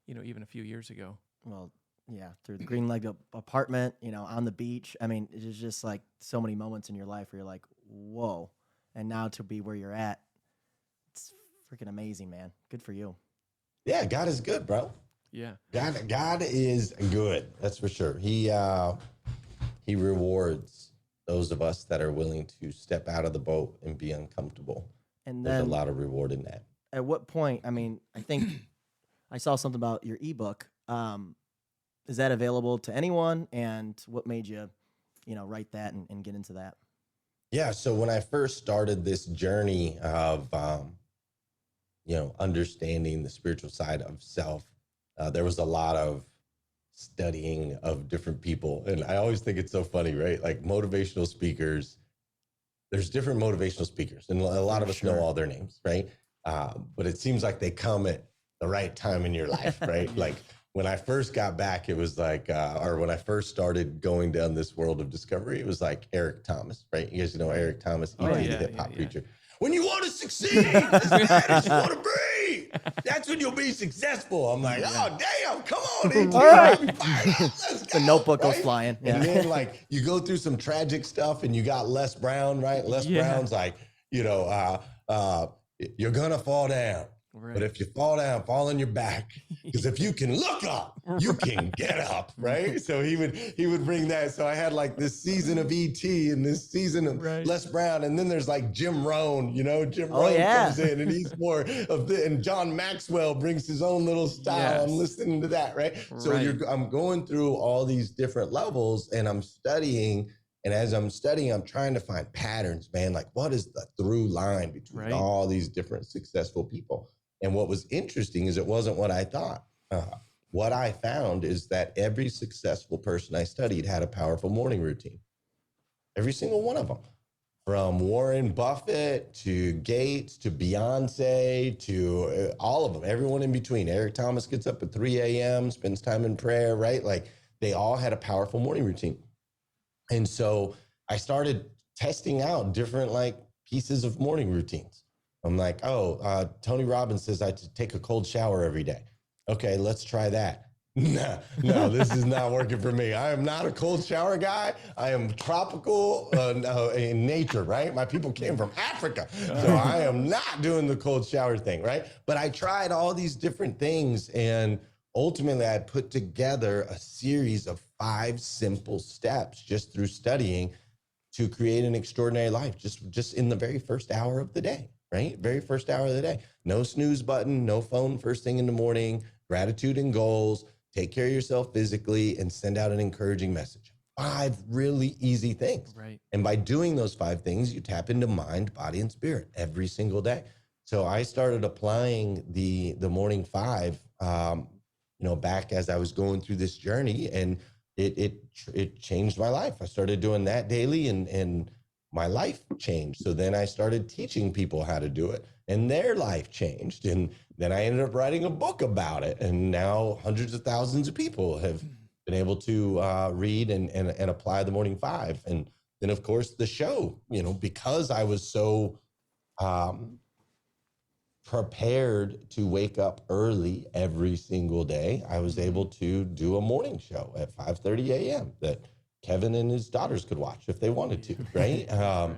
even a few years ago. Well, yeah, through the green leg apartment, on the beach. I mean, it's just like so many moments in your life where you're like, whoa. And now to be where you're at, it's freaking amazing, man. Good for you. Yeah, God is good, bro. Yeah. God is good. That's for sure. He rewards those of us that are willing to step out of the boat and be uncomfortable. And there's then a lot of reward in that. At what point, I mean, I think I saw something about your ebook. Is that available to anyone? And what made you, write that and get into that? Yeah. So when I first started this journey of, understanding the spiritual side of self, there was a lot of studying of different people. And I always think it's so funny, right? Like motivational speakers, there's different motivational speakers, and a lot of us know all their names, right? But it seems like they come at the right time in your life, right? Like when I first got back, it was like, or when I first started going down this world of discovery, it was like Eric Thomas, right? You guys know Eric Thomas, the hip hop preacher. When you want to succeed as bad as you want to be, that's when you'll be successful. I'm like, oh, damn, come on. All right. Let's go, The notebook goes flying. Yeah. And then like you go through some tragic stuff and you got Les Brown, right? Les Brown's like, you're going to fall down. Right. But if you fall down, fall on your back. Because if you can look up, you can get up, right? So he would bring that. So I had like this season of E.T. and this season of Les Brown. And then there's like Jim Rohn, Jim Rohn comes in and he's more of and John Maxwell brings his own little style. Yes. I'm listening to that, right? So I'm going through all these different levels and I'm studying. And as I'm studying, I'm trying to find patterns, man. Like what is the through line between all these different successful people? And what was interesting is it wasn't what I thought. What I found is that every successful person I studied had a powerful morning routine. Every single one of them. from Warren Buffett to Gates to Beyonce to all of them, everyone in between. Eric Thomas gets up at 3 a.m., spends time in prayer, right? Like they all had a powerful morning routine. And so I started testing out different like pieces of morning routines. I'm like, Tony Robbins says I take a cold shower every day. Okay, let's try that. No, this is not working for me. I am not a cold shower guy. I am tropical in nature, right? My people came from Africa. So I am not doing the cold shower thing, right? But I tried all these different things, and ultimately I put together a series of 5 simple steps just through studying to create an extraordinary life just in the very first hour of the day, right? Very first hour of the day. No snooze button, no phone first thing in the morning, gratitude and goals, take care of yourself physically, and send out an encouraging message. 5 really easy things. Right. And by doing those 5 things, you tap into mind, body, and spirit every single day. So I started applying the morning 5, back as I was going through this journey, and it changed my life. I started doing that daily, and my life changed. So then I started teaching people how to do it, and their life changed. And then I ended up writing a book about it. And now hundreds of thousands of people have been able to read and apply the morning 5. And then, of course, the show, because I was so prepared to wake up early every single day, I was able to do a morning show at 5:30 a.m. that Kevin and his daughters could watch if they wanted to, right? right.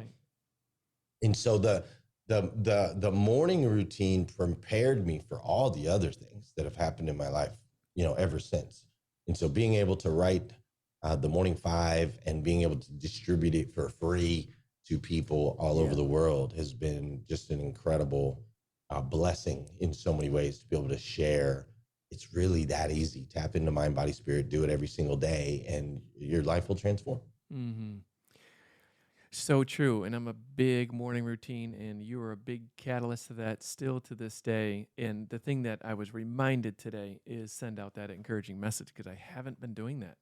And so the morning routine prepared me for all the other things that have happened in my life, ever since. And so being able to write the morning 5 and being able to distribute it for free to people all over the world has been just an incredible blessing in so many ways to be able to share. It's really that easy. Tap into mind, body, spirit, do it every single day, and your life will transform. Mm-hmm. So true. And I'm a big morning routine, and you are a big catalyst to that still to this day. And the thing that I was reminded today is send out that encouraging message, because I haven't been doing that.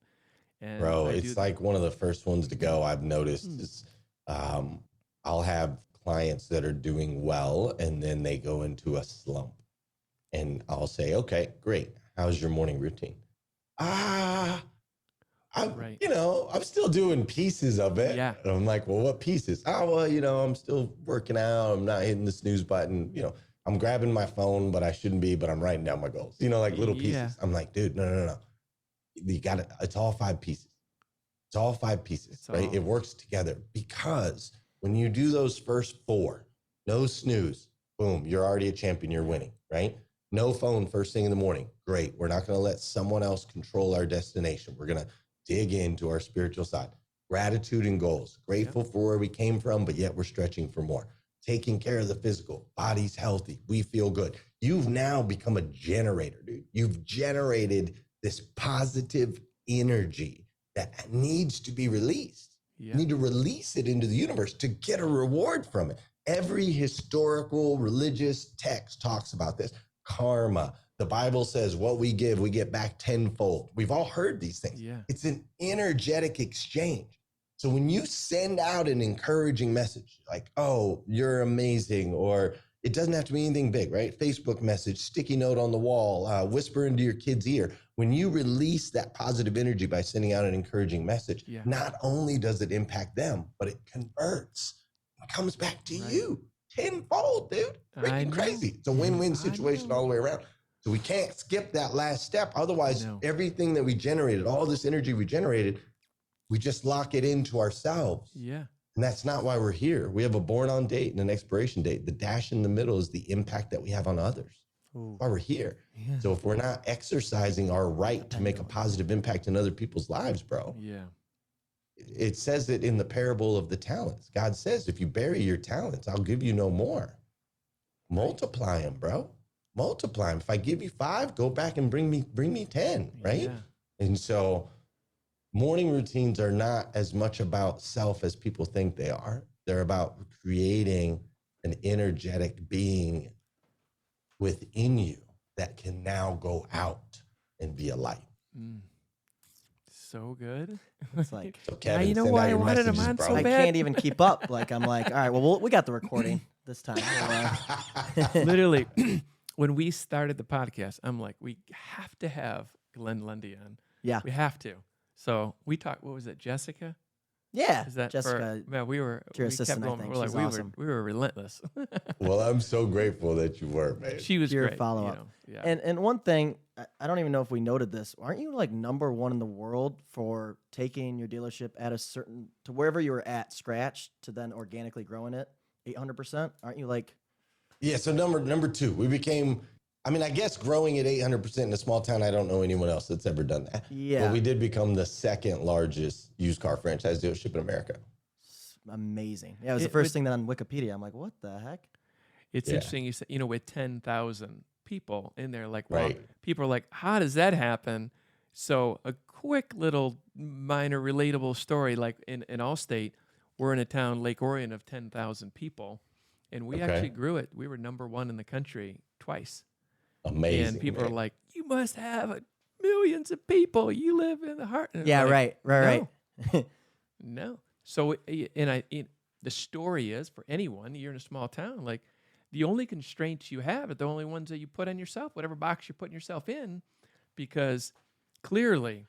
And Bro, it's like one of the first ones to go. I've noticed is I'll have clients that are doing well, and then they go into a slump. And I'll say, okay, great. How's your morning routine? I'm still doing pieces of it. Yeah. And I'm like, well, what pieces? I'm still working out. I'm not hitting the snooze button. I'm grabbing my phone, but I shouldn't be, but I'm writing down my goals, like little pieces. Yeah. I'm like, dude, no. You got it. It's all 5 pieces. It's all 5 pieces, right? It works together, because when you do those first 4, no snooze, boom, you're already a champion. You're winning, right? No phone first thing in the morning. Great. We're not going to let someone else control our destination. We're going to dig into our spiritual side. Gratitude and goals. Grateful for where we came from, but yet we're stretching for more. Taking care of the physical. Body's healthy. We feel good. You've now become a generator, dude. You've generated this positive energy that needs to be released. You need to release it into the universe to get a reward from it. Every historical religious text talks about this. Karma. The Bible says what we give, we get back tenfold. We've all heard these things. Yeah. It's an energetic exchange. So when you send out an encouraging message like, oh, you're amazing, or it doesn't have to be anything big, right? Facebook message, sticky note on the wall, whisper into your kid's ear. When you release that positive energy by sending out an encouraging message, not only does it impact them, but it converts. It comes back to you tenfold, dude. Freaking crazy. It's a win-win situation all the way around. So we can't skip that last step. Otherwise, everything that we generated, all this energy we generated, we just lock it into ourselves. Yeah. And that's not why we're here. We have a born on date and an expiration date. The dash in the middle is the impact that we have on others. That's why we're here. Yeah. So if we're not exercising our right to make a positive impact in other people's lives, bro. Yeah. It says it in the parable of the talents. God says, if you bury your talents, I'll give you no more. Multiply them, bro. Multiply them. If I give you 5, go back and bring me 10, right? Yeah. And so morning routines are not as much about self as people think they are. They're about creating an energetic being within you that can now go out and be a light. so good. It's like So Now Kevin, you know send why out I your wanted him messages, on bro. so I bad. can't even keep up. Like I'm like, all right, well, we got the recording this time. Literally, when we started the podcast, I'm like, we have to have Glenn Lundy on. Yeah. We have to. So we talked. What was it, Jessica? Yeah. Is that Jessica? Man, we your kept assistant, I going. think. We're like, She's we awesome. were relentless. Well, I'm so grateful that you were, man. She was Pure great. follow-up. Yeah. And one thing, I don't even know if we noted this. Aren't you like number one in the world for taking your dealership at a certain to wherever you were at scratch to then organically growing it 800%? Aren't you like? Yeah. So number two, we became. I mean, I guess growing at 800% in a small town, I don't know anyone else that's ever done that. Yeah. But we did become the second largest used car franchise dealership in America. Amazing. Yeah, it was the It first would- thing that on Wikipedia. I'm like, what the heck? It's Yeah. interesting. You said, with 10,000 people in there, like, wow, Right. people are like, how does that happen? So a quick little minor relatable story, like in Allstate, we're in a town, Lake Orion, of 10,000 people, and we Okay. actually grew it. We were number one in the country twice. Amazing. And people man. are like, you must have millions of people. You live in the heart. And Yeah, like, right. No. So, the story is for anyone, you're in a small town, like the only constraints you have are the only ones that you put on yourself, whatever box you're putting yourself in, because clearly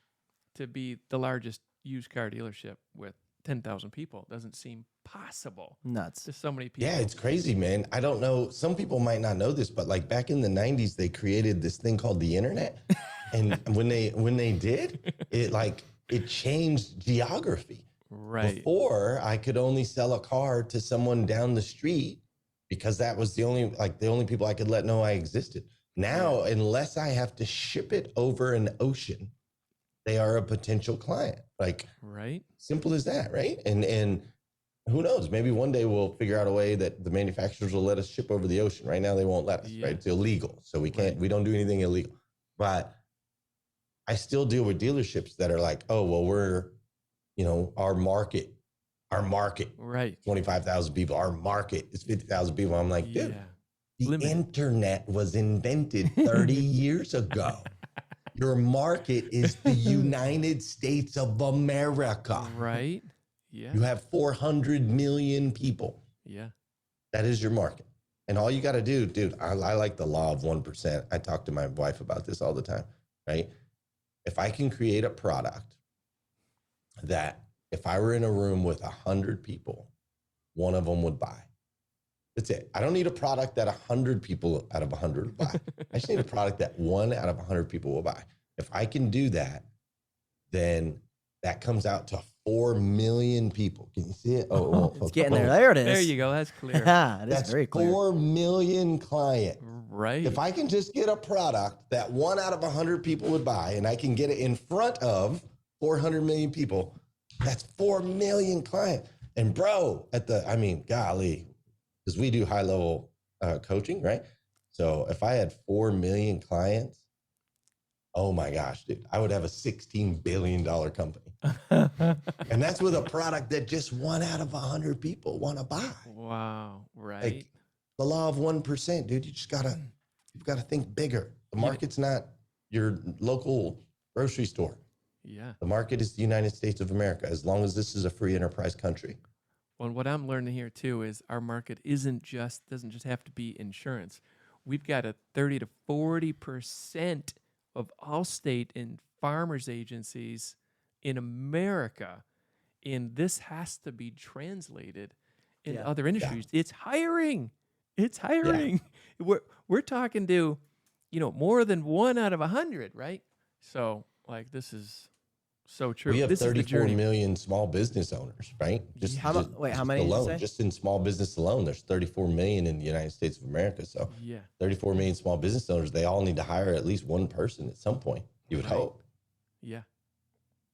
to be the largest used car dealership with 10,000 people doesn't seem possible Nuts. to so many people. Yeah, it's crazy, man. I don't know. Some people might not know this, but like back in the 90s, they created this thing called the internet. And when they did, it changed geography. Right. Before, I could only sell a car to someone down the street because that was the only people I could let know I existed. Now, unless I have to ship it over an ocean, they are a potential client. Like, Right. simple as that, right? And who knows? Maybe one day we'll figure out a way that the manufacturers will let us ship over the ocean. Right now, they won't let us. Yeah. Right? It's illegal, so we can't. Right. We don't do anything illegal. But I still deal with dealerships that are like, oh, well, we're, our market, Right. 25,000 people. Our market is 50,000 people. I'm like, dude, Yeah. the Limited. internet was invented 30 years ago. Your market is the United States of America. Right. Yeah. You have 400 million people. Yeah. That is your market. And all you got to do, dude, I like the law of 1%. I talk to my wife about this all the time, right? If I can create a product that if I were in a room with 100 people, one of them would buy. That's it. I don't need a product that 100 people out of 100 will buy. I just need a product that 1 out of 100 people will buy. If I can do that, then that comes out to 4 million people. Can you see it? Oh, It's getting there. There it is. There you go. That's clear. it is That's very clear. 4 million clients. Right. If I can just get a product that 1 out of 100 people would buy, and I can get it in front of 400 million people, that's 4 million clients. And bro, golly, because we do high level coaching, right? So if I had 4 million clients, oh my gosh, dude, I would have a $16 billion company. And that's with a product that just 1 out of 100 people want to buy. Wow. Right. Like the law of 1%, dude. You've got to think bigger. The market's not your local grocery store. Yeah. The market is the United States of America, as long as this is a free enterprise country. Well, what I'm learning here too is our market doesn't just have to be insurance. We've got a 30 to 40% of Allstate and farmers agencies in America, and this has to be translated in Yeah. other industries. It's hiring. It's hiring. We're talking to, more than 1 out of 100, right? So like this is so true. We have This is the 34 journey. million small business owners, right? How many did you alone, say? just in small business alone, there's 34 million in the United States of America. So Yeah. 34 million small business owners, they all need to hire at least one person at some point, you would Right. hope. Yeah.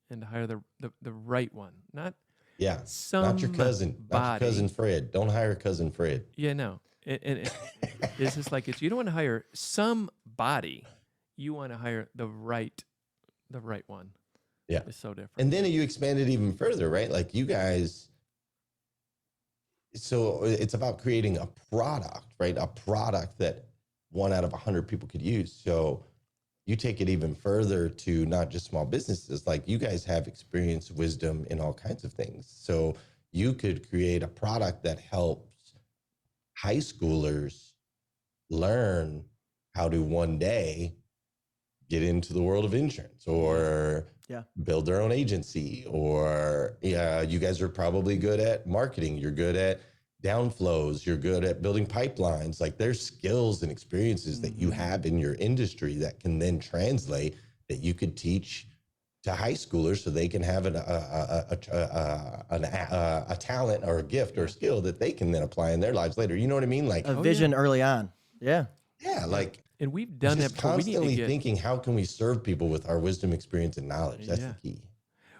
And to hire the right one, not Yeah. some Not your cousin, not your cousin Fred. Don't hire cousin Fred. Yeah, no. It's just like you don't want to hire somebody. You want to hire the right one. Yeah. It's so different. And then you expand it even further, right? Like you guys, so it's about creating a product, right? A product that 1 out of 100 people could use. So, you take it even further to not just small businesses, like you guys have experience, wisdom in all kinds of things. So you could create a product that helps high schoolers learn how to one day get into the world of insurance or build their own agency, or you guys are probably good at marketing. You're good at downflows. You're good at building pipelines. Like there's skills and experiences that you have in your industry that can then translate that you could teach to high schoolers so they can have a talent or a gift or a skill that they can then apply in their lives later. You know what I mean? Like a vision early on. Yeah. Yeah. Like, and we've done that just before. constantly thinking, how can we serve people with our wisdom, experience, and knowledge? That's the key.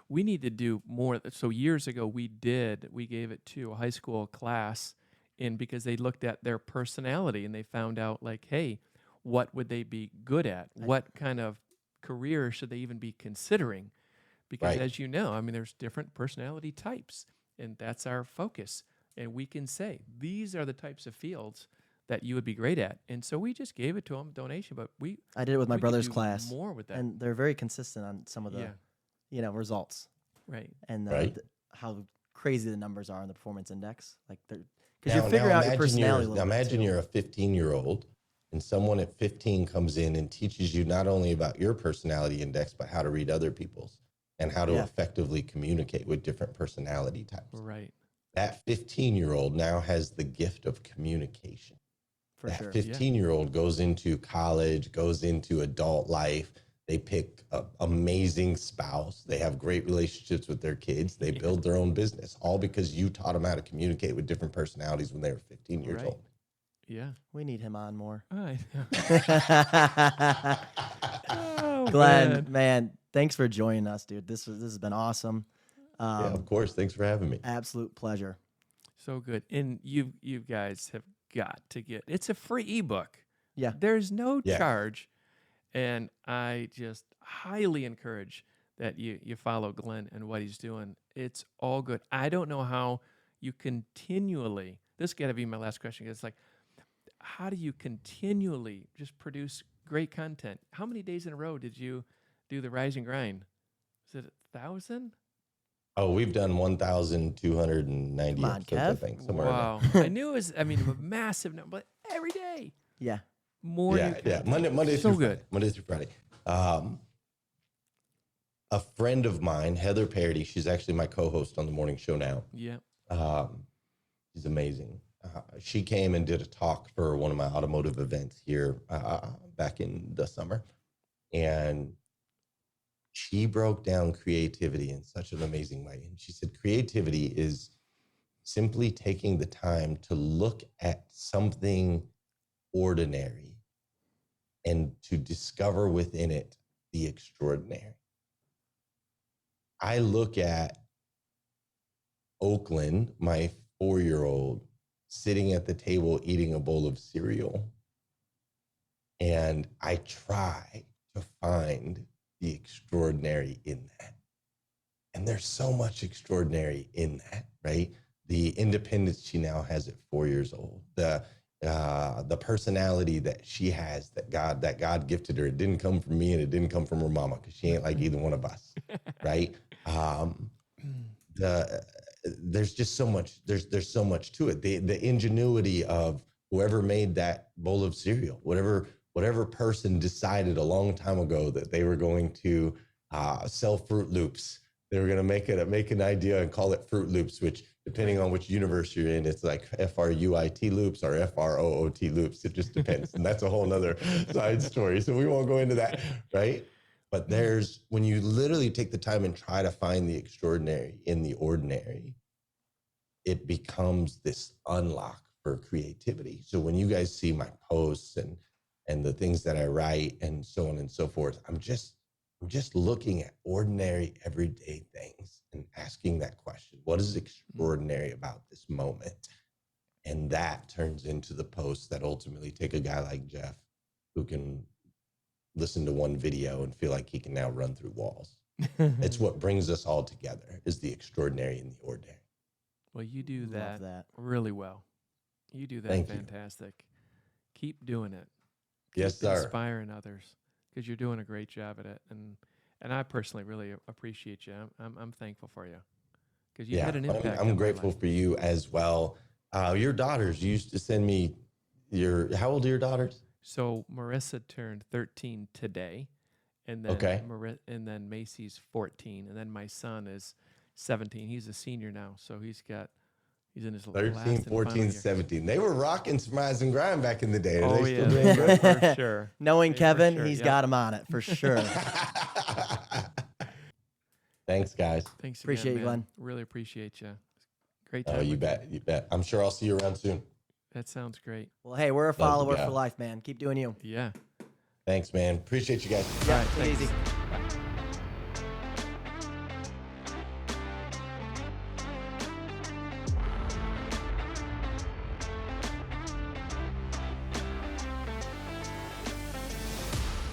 We need to do more. So years ago, we gave it to a high school class, and because they looked at their personality and they found out like, hey, what would they be good at? What kind of career should they even be considering? Because as you know, I mean, there's different personality types, and that's our focus. And we can say, these are the types of fields that you would be great at. And so we just gave it to them, donation, but I did it with my brother's class. More with that. And they're very consistent on some of the, results. Right. And how crazy the numbers are in the performance index. Like because you're figuring out your personality a little bit. Imagine you're a 15-year-old and someone at 15 comes in and teaches you not only about your personality index, but how to read other people's and how to effectively communicate with different personality types. Right. That 15-year-old now has the gift of communication. For sure. 15-year-old goes into college, goes into adult life. They pick an amazing spouse. They have great relationships with their kids. They build their own business, all because you taught them how to communicate with different personalities when they were 15 years old. Yeah. We need him on more. I know. Glenn, man, thanks for joining us, dude. This has been awesome. Of course. Thanks for having me. Absolute pleasure. So good. And you guys have got to it's a free ebook. Yeah. There's no charge. And I just highly encourage that you follow Glenn and what he's doing. It's all good. I don't know how you continually, this got to be my last question, because it's like, how do you continually just produce great content? How many days in a row did you do the Rise and Grind? Is it 1,000? Oh, we've done 1,290 episodes, I think. Somewhere wow. I knew it was, a massive number, but every day. Yeah. More. Yeah. Monday so through good. Friday. Monday through Friday. A friend of mine, Heather Parody, she's actually my co-host on the morning show now. Yeah. She's amazing. She came and did a talk for one of my automotive events here back in the summer. And she broke down creativity in such an amazing way. And she said, creativity is simply taking the time to look at something ordinary and to discover within it the extraordinary. I look at Oakland, my 4-year-old, sitting at the table eating a bowl of cereal, and I try to find the extraordinary in that. And there's so much extraordinary in that, right? The independence she now has at 4 years old, the personality that she has that God gifted her. It didn't come from me and it didn't come from her mama, because she ain't like either one of us, right? There's just so much. There's so much to it. The ingenuity of whoever made that bowl of cereal, whatever person decided a long time ago that they were going to sell Fruit Loops. They were going to make an idea and call it Fruit Loops, which, depending on which universe you're in, it's like FRUIT loops or FROOT loops. It just depends. And that's a whole nother side story. So we won't go into that, right? But when you literally take the time and try to find the extraordinary in the ordinary, it becomes this unlock for creativity. So when you guys see my posts and the things that I write and so on and so forth, I'm just looking at ordinary, everyday things and asking that question: what is extraordinary about this moment? And that turns into the posts that ultimately take a guy like Jeff, who can listen to one video and feel like he can now run through walls. It's what brings us all together, is the extraordinary and the ordinary. Well, you do that really well. You do that fantastic. Keep doing it. Yes, sir. Inspiring others. because you're doing a great job at it, and I personally really appreciate you. I'm thankful for you because you had an impact. I'm on my grateful life. for you as well. Your daughters, you used to send me how old are your daughters? So Marissa turned 13 today, and then Okay. and then Macy's 14, and then my son is 17. He's a senior now, so he's in his 13, last and 14, final year. 17. They were rocking some rise and grind back in the day. Are Oh they yeah, still they doing were great? for sure. Knowing For Kevin, sure, he's yep. got him on it for sure. Thanks, guys. Thanks. Appreciate again, you, man. Glenn. Really appreciate you. Great time. Oh, you with bet. You bet. I'm sure I'll see you around soon. That sounds great. Well, hey, we're a you, follower guy. for life, man. Keep doing you. Yeah. Thanks, man. Appreciate you guys. Yeah, All right, take it thanks. easy. Bye.